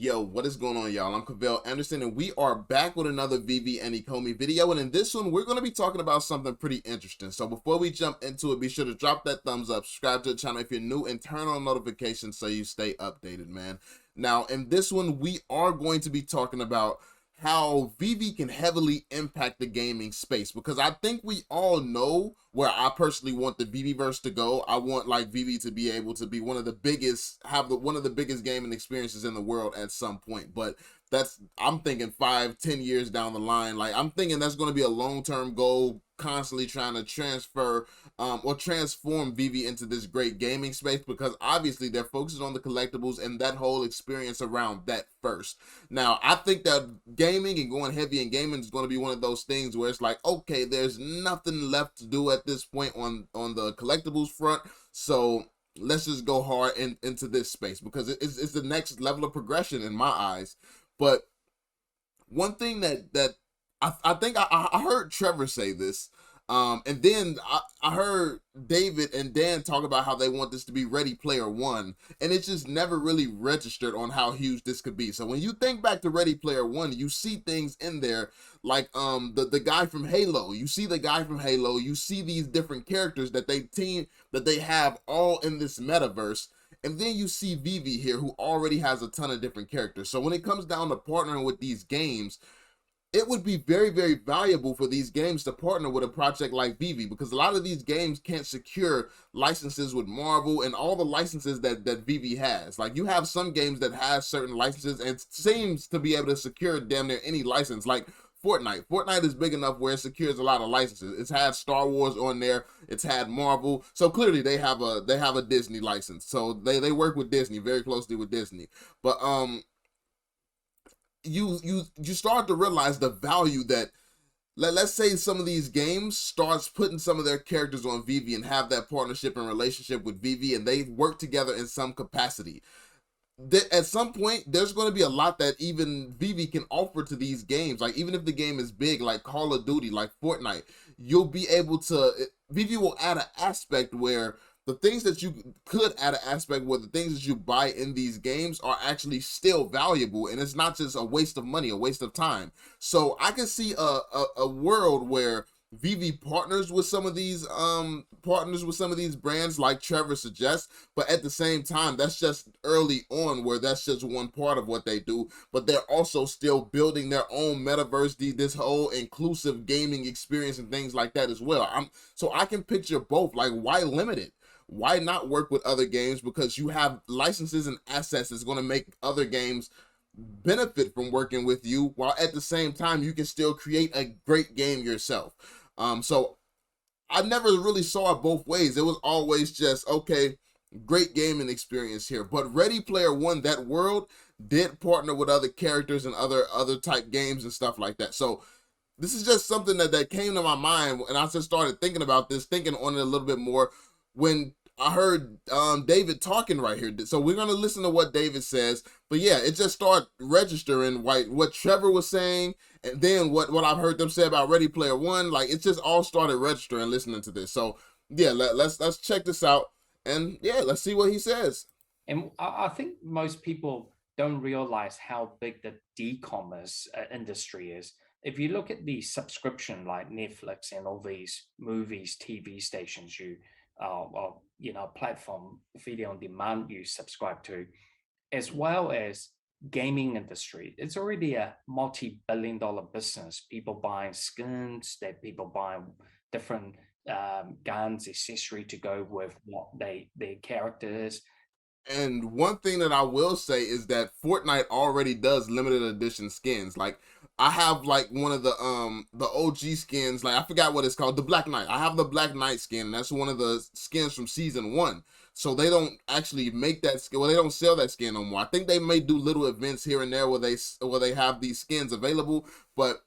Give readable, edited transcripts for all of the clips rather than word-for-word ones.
Yo, what is going on, y'all? I'm Cavell Anderson, and we are back with another VeVe and Ecomi video. And in this one, we're going to be talking about something pretty interesting. So before we jump into it, be sure to drop that thumbs up, subscribe to the channel if you're new, and turn on notifications so you stay updated, man. Now, in this one, we are going to be talking about how VeVe can heavily impact the gaming space, because I think we all know where I personally want the VeVeverse to go. I want like VeVe to be able to be one of the biggest, one of the biggest gaming experiences in the world at some point. But I'm thinking 5-10 years down the line. Like, I'm thinking that's going to be a long-term goal, constantly trying to transfer or transform VeVe into this great gaming space, because obviously they're focusing on the collectibles and that whole experience around that first. Now, I think that gaming and going heavy in gaming is going to be one of those things where it's like, okay, there's nothing left to do at this point on the collectibles front, so let's just go hard into this space, because it's the next level of progression in my eyes. But one thing that I think I heard Trevor say this, and then I heard David and Dan talk about how they want this to be Ready Player One, and it just never really registered on how huge this could be. So when you think back to Ready Player One, you see things in there like the guy from Halo. You see the guy from Halo. You see these different characters that they have all in this metaverse. And then you see VeVe here, who already has a ton of different characters. So when it comes down to partnering with these games, it would be very, very valuable for these games to partner with a project like VeVe, because a lot of these games can't secure licenses with Marvel and all the licenses that VeVe has. Like, you have some games that have certain licenses and seems to be able to secure damn near any license. Like Fortnite. Fortnite is big enough where it secures a lot of licenses. It's had Star Wars on there. It's had Marvel. So clearly they have a Disney license. So they work with Disney, very closely with Disney. But you start to realize the value that, let's say some of these games starts putting some of their characters on VeVe and have that partnership and relationship with VeVe, and they work together in some capacity. At some point, there's going to be a lot that even VeVe can offer to these games. Like, even if the game is big, like Call of Duty, like Fortnite, you'll be able to, VeVe will add an aspect where the things that you could add an aspect where the things that you buy in these games are actually still valuable, and it's not just a waste of money, a waste of time. So I can see a world where VeVe partners with some of these brands like Trevor suggests, but at the same time, that's just early on, where that's just one part of what they do, but they're also still building their own metaverse, this whole inclusive gaming experience and things like that as well. So I can picture both. Like, why limit it? Why not work with other games? Because you have licenses and assets that's going to make other games benefit from working with you, while at the same time you can still create a great game yourself. So I never really saw it both ways. It was always just, okay, great gaming experience here. But Ready Player One, that world, did partner with other characters and other type games and stuff like that. So this is just something that came to my mind, and I just started thinking about this, thinking on it a little bit more when I heard David talking right here. So we're going to listen to what David says. But yeah, it just started registering what Trevor was saying, and then what I've heard them say about Ready Player One. Like, it just all started registering listening to this. So yeah, let's check this out, and yeah, let's see what he says. And I think most people don't realize how big the e-commerce industry is. If you look at the subscription like Netflix and all these movies, TV stations, platform video on demand you subscribe to, as well as gaming industry, it's already a multi-billion-dollar business. People buying skins, that people buying different guns, accessory to go with what their character is. And one thing that I will say is that Fortnite already does limited edition skins. Like, I have like one of the OG skins, like I forgot what it's called, the Black Knight. I have the Black Knight skin, and that's one of the skins from season 1. So they don't actually make that skin, well, they don't sell that skin no more. I think they may do little events here and there where they have these skins available, but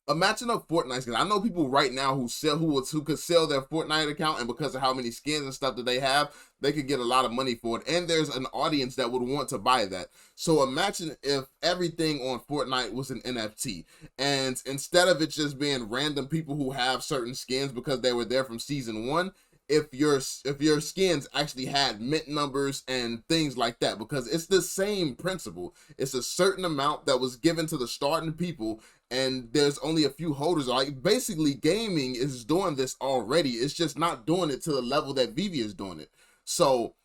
imagine a Fortnite skin. I know people right now who could sell their Fortnite account, and because of how many skins and stuff that they have, they could get a lot of money for it. And there's an audience that would want to buy that. So imagine if everything on Fortnite was an NFT, and instead of it just being random people who have certain skins because they were there from season 1, if your skins actually had mint numbers and things like that, because it's the same principle. It's a certain amount that was given to the starting people, and there's only a few holders. Like, basically gaming is doing this already. It's just not doing it to the level that VeVe is doing it. So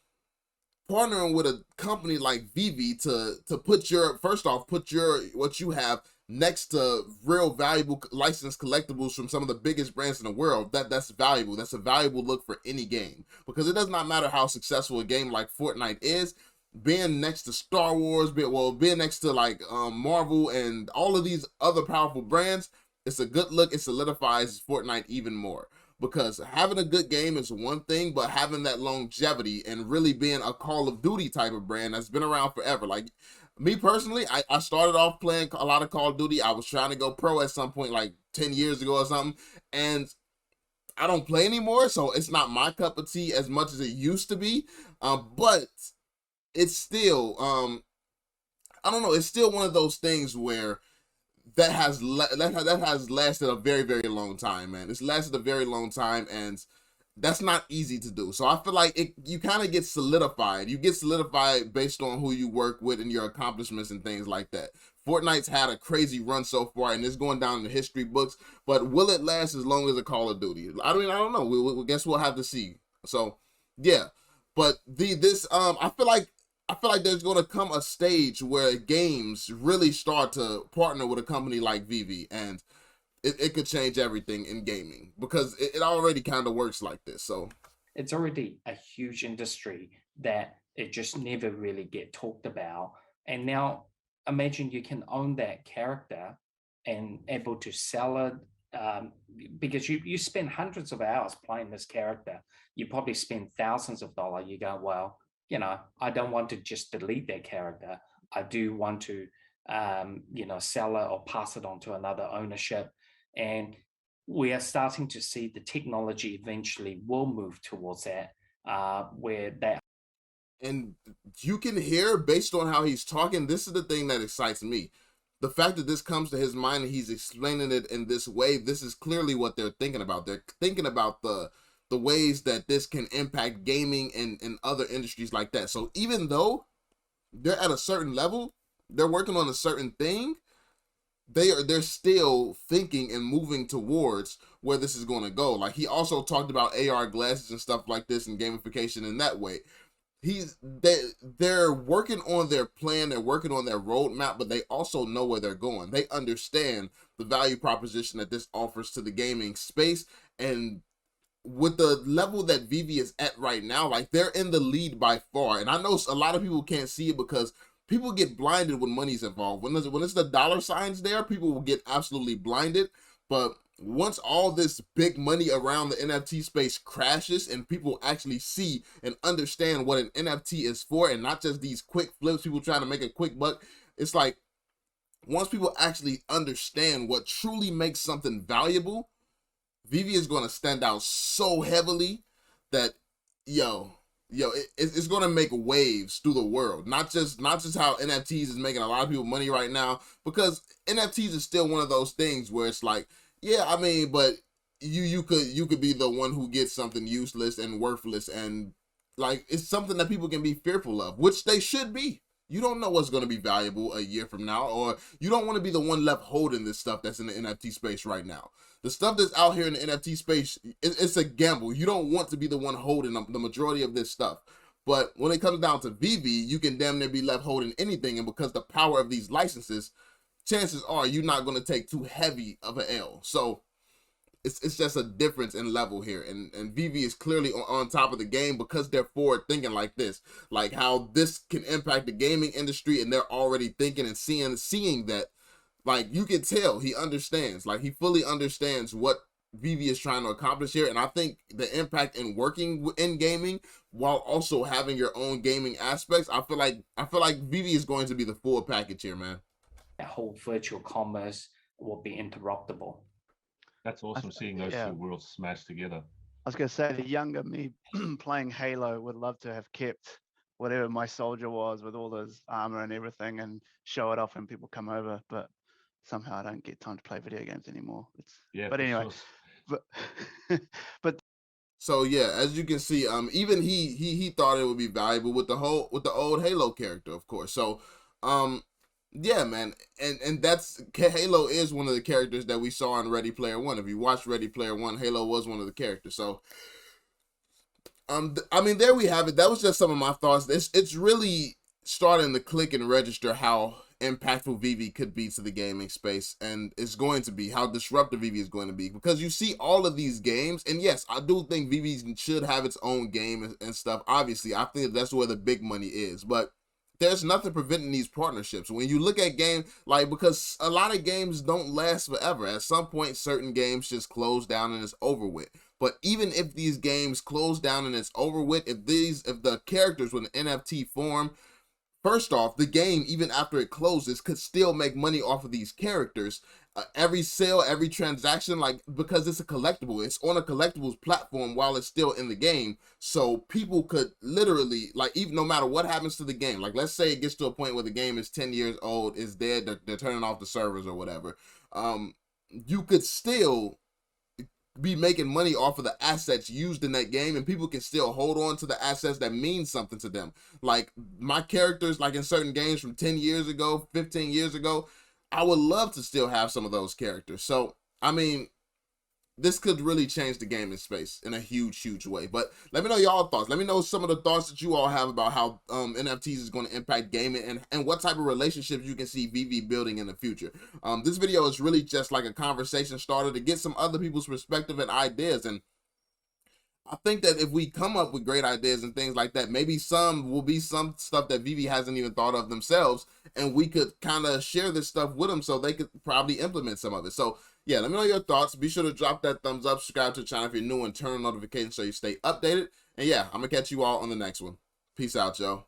partnering with a company like VeVe to put your, first off, put your what you have next to real valuable licensed collectibles from some of the biggest brands in the world, that's valuable. That's a valuable look for any game, because it does not matter how successful a game like Fortnite is. Being next to Star Wars, being next to like Marvel and all of these other powerful brands, it's a good look. It solidifies Fortnite even more, because having a good game is one thing, but having that longevity and really being a Call of Duty type of brand that's been around forever. Like me personally, I started off playing a lot of Call of Duty. I was trying to go pro at some point, like 10 years ago or something, and I don't play anymore, so it's not my cup of tea as much as it used to be. But it's still, I don't know, it's still one of those things where that has lasted a very, very long time, man. It's lasted a very long time, and that's not easy to do. So I feel like you kind of get solidified. You get solidified based on who you work with and your accomplishments and things like that. Fortnite's had a crazy run so far, and it's going down in the history books. But will it last as long as a Call of Duty? I mean, I don't know. We guess we'll have to see. So yeah, but I feel like there's going to come a stage where games really start to partner with a company like VeVe, and it could change everything in gaming, because it already kind of works like this. So it's already a huge industry that it just never really get talked about. And now imagine you can own that character and able to sell it, because you spend hundreds of hours playing this character. You probably spend thousands of dollars. You go, well, I don't want to just delete that character. I do want to, sell it or pass it on to another ownership. And we are starting to see the technology eventually will move towards that, where that. and you can hear, based on how he's talking, this is the thing that excites me. The fact that this comes to his mind and he's explaining it in this way, this is clearly what they're thinking about. They're thinking about the ways that this can impact gaming and other industries like that. So even though they're at a certain level, they're working on a certain thing, they're still thinking and moving towards where this is going to go. Like, he also talked about AR glasses and stuff like this and gamification in that way. They're working on their plan, they're working on their roadmap, but they also know where they're going. They understand the value proposition that this offers to the gaming space, and with the level that VeVe is at right now, like, they're in the lead by far. And I know a lot of people can't see it because people get blinded when money's involved. When it's the dollar signs there, people will get absolutely blinded. But once all this big money around the NFT space crashes and people actually see and understand what an NFT is for, and not just these quick flips, people trying to make a quick buck, it's like, once people actually understand what truly makes something valuable, VeVe is going to stand out so heavily that, it's going to make waves through the world. Not just how NFTs is making a lot of people money right now, because NFTs is still one of those things where it's like, yeah, I mean, but you could be the one who gets something useless and worthless, and like, it's something that people can be fearful of, which they should be. You don't know what's going to be valuable a year from now, or you don't want to be the one left holding this stuff that's in the NFT space right now. The stuff that's out here in the NFT space, it's a gamble. You don't want to be the one holding the majority of this stuff. But when it comes down to VeVe, you can damn near be left holding anything, and because the power of these licenses, chances are you're not going to take too heavy of an L. So it's just a difference in level here, and VeVe is clearly on top of the game because they're forward thinking like this, like how this can impact the gaming industry, and they're already thinking and seeing that. Like, you can tell he understands, like, he fully understands what VeVe is trying to accomplish here. And I think the impact in working in gaming while also having your own gaming aspects, I feel like VeVe is going to be the full package here, man. That whole virtual commerce will be interruptible. That's awesome, seeing those two worlds smashed together. I was going to say, the younger me playing Halo would love to have kept whatever my soldier was with all his armor and everything and show it off when people come over. But somehow I don't get time to play video games anymore. But anyway, sure. but So yeah, as you can see, even he thought it would be valuable with the old Halo character, of course. So, yeah, man, and that's Halo is one of the characters that we saw in Ready Player One. If you watched Ready Player One, Halo was one of the characters. So, I mean, there we have it. That was just some of my thoughts. It's really starting to click and register how impactful VeVe could be to the gaming space, and it's going to be how disruptive VeVe is going to be, because you see all of these games, and yes, I do think VeVe should have its own game and stuff. Obviously, I think that's where the big money is, but there's nothing preventing these partnerships. When you look at game, like, because a lot of games don't last forever. At some point, certain games just close down and it's over with. But even if these games close down and it's over with, if the characters with an NFT form, first off, the game, even after it closes, could still make money off of these characters. Every sale, every transaction, like, because it's a collectible, it's on a collectibles platform while it's still in the game. So people could literally, like, even no matter what happens to the game, like, let's say it gets to a point where the game is 10 years old, is dead, they're turning off the servers or whatever. You could still be making money off of the assets used in that game, and people can still hold on to the assets that mean something to them. Like my characters, like in certain games from 10 years ago, 15 years ago, I would love to still have some of those characters. So, I mean, this could really change the gaming space in a huge way. But let me know y'all thoughts. Let me know some of the thoughts that you all have about how NFTs is going to impact gaming, and what type of relationships you can see VeVe building in the future. This video is really just like a conversation starter to get some other people's perspective and ideas. And I think that if we come up with great ideas and things like that, maybe some will be some stuff that VeVe hasn't even thought of themselves, and we could kind of share this stuff with them so they could probably implement some of it. So yeah, let me know your thoughts. Be sure to drop that thumbs up, subscribe to the channel if you're new, and turn on notifications so you stay updated. And yeah, I'm gonna catch you all on the next one. Peace out, y'all.